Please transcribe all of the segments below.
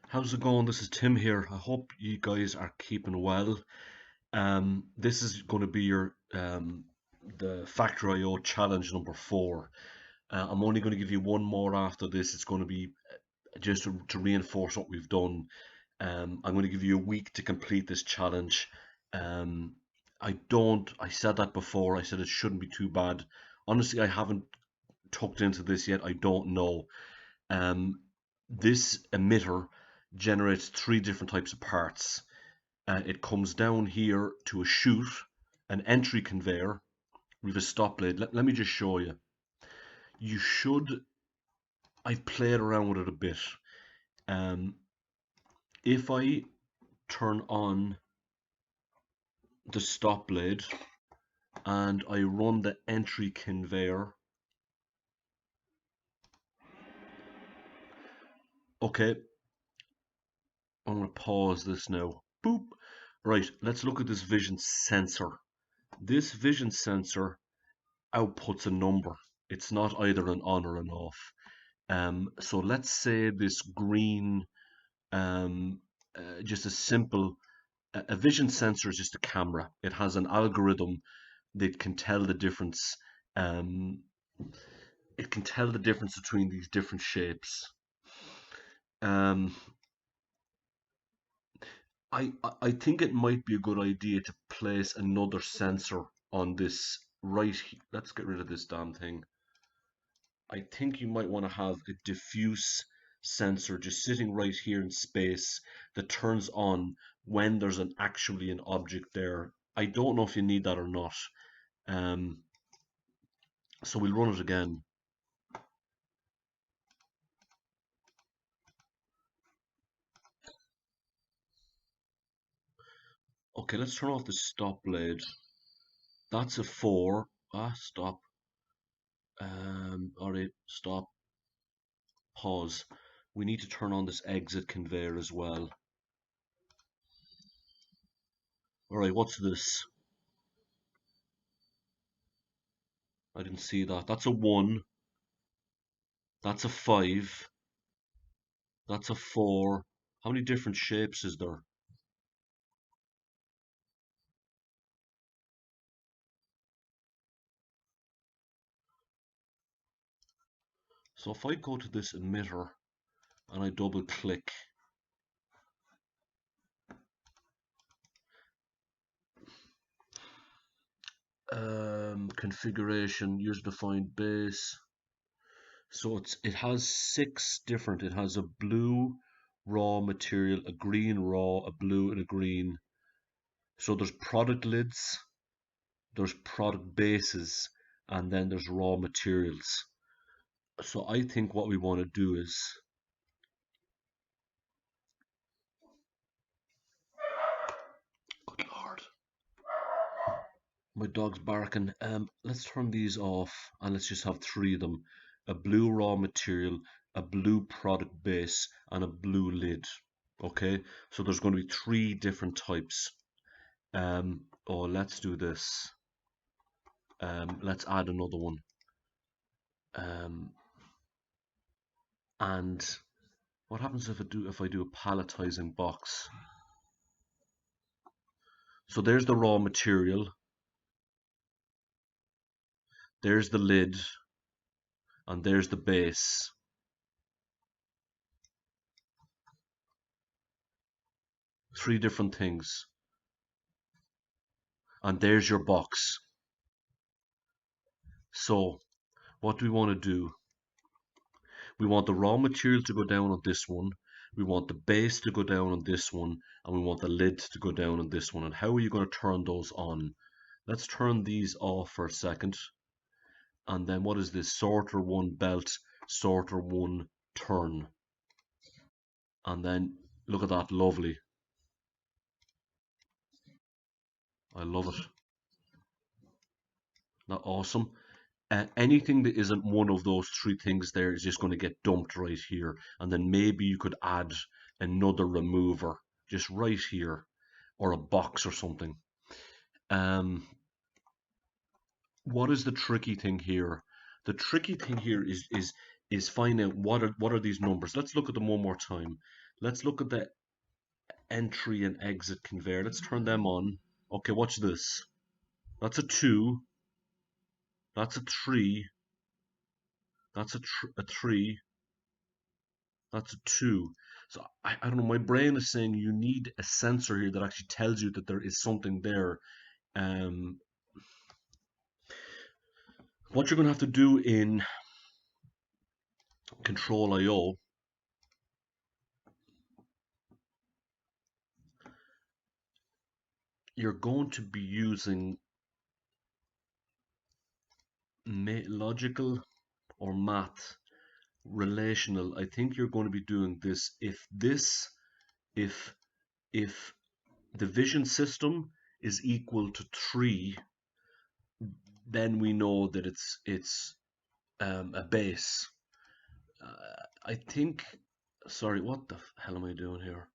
How's it going? This is Tim here. I hope you guys are keeping well. This is going to be your the Factor.io challenge number 4. I'm only going to give you one more after this. It's going to be just to reinforce what we've done. I'm going to give you a week to complete this challenge. Um, I said that before. I said it shouldn't be too bad. Honestly, I haven't tucked into this yet. I don't know. Um, this emitter generates three different types of parts. It comes down here to a chute, an entry conveyor. We have a stop blade. Let me just show you. You should. I've played around with it a bit. Um, if I turn on the stop blade and I run the entry conveyor, okay, I'm going to pause this now. Boop. Right, let's look at this vision sensor. This vision sensor outputs a number. It's not either an on or an off. So let's say this green, um, just a simple, a vision sensor is just a camera. It has an algorithm that can tell the difference. Um, it can tell the difference between these different shapes. Um, I think it might be a good idea to place another sensor on this right. Let's get rid of this damn thing. I think you might want to have a diffuse sensor just sitting right here in space that turns on when there's actually an object there. I don't know if you need that or not. Um, so we'll run it again. Okay, let's turn off the stop blade. That's a 4. Stop. Alright, stop. Pause. We need to turn on this exit conveyor as well. Alright, what's this? I didn't see that. That's a 1. That's a 5. That's a 4. How many different shapes is there? So if I go to this emitter and I double click, configuration, user defined base. So it has 6 different, it has a blue raw material, a green raw, a blue and a green. So there's product lids, there's product bases, and then there's raw materials. So I think what we want to do is, good lord, my dog's barking. Let's turn these off and let's just have 3 of them. A blue raw material, a blue product base, and a blue lid. Okay, so there's going to be 3 different types. Oh, let's do this. Let's add another one. And what happens if I do a palletizing box? So there's the raw material, there's the lid, and there's the base. 3 different things. And there's your box. So what do we want to do? We want the raw material to go down on this one, we want the base to go down on this one, and we want the lid to go down on this one. And how are you going to turn those on? Let's turn these off for a second. And then what is this? Sorter 1 belt, sorter 1 turn. And then look at that, lovely. I love it. Not awesome? Anything that isn't one of those 3 things there is just going to get dumped right here. And then maybe you could add another remover just right here, or a box or something. What is the tricky thing here? The tricky thing here is is find out what are these numbers. Let's look at them one more time. Let's look at the entry and exit conveyor. Let's turn them on. Okay, watch this. That's a 2. That's a 3. That's a 3. That's a 2. So I don't know. My brain is saying you need a sensor here that actually tells you that there is something there. Um, what you're going to have to do in Control IO, you're going to be using logical or math relational. I think you're going to be doing this if if the vision system is equal to 3, then we know that it's a base. I think, sorry, what the hell am I doing here?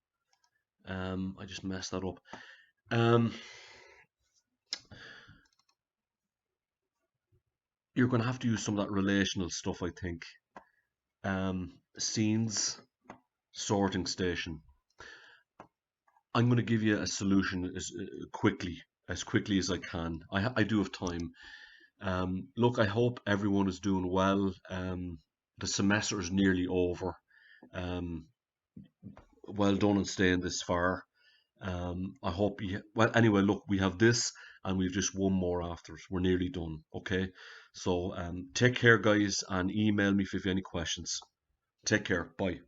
I just messed that up. You're going to have to use some of that relational stuff, I think. Scenes, sorting station. I'm going to give you a solution as quickly as I can. I do have time. Look, I hope everyone is doing well. The semester is nearly over. Um, well done on staying this far. I hope you. Well, anyway, look, we have this, and we've just one more after. We're nearly done. Okay, so take care, guys, and email me if you have any questions. Take care. Bye.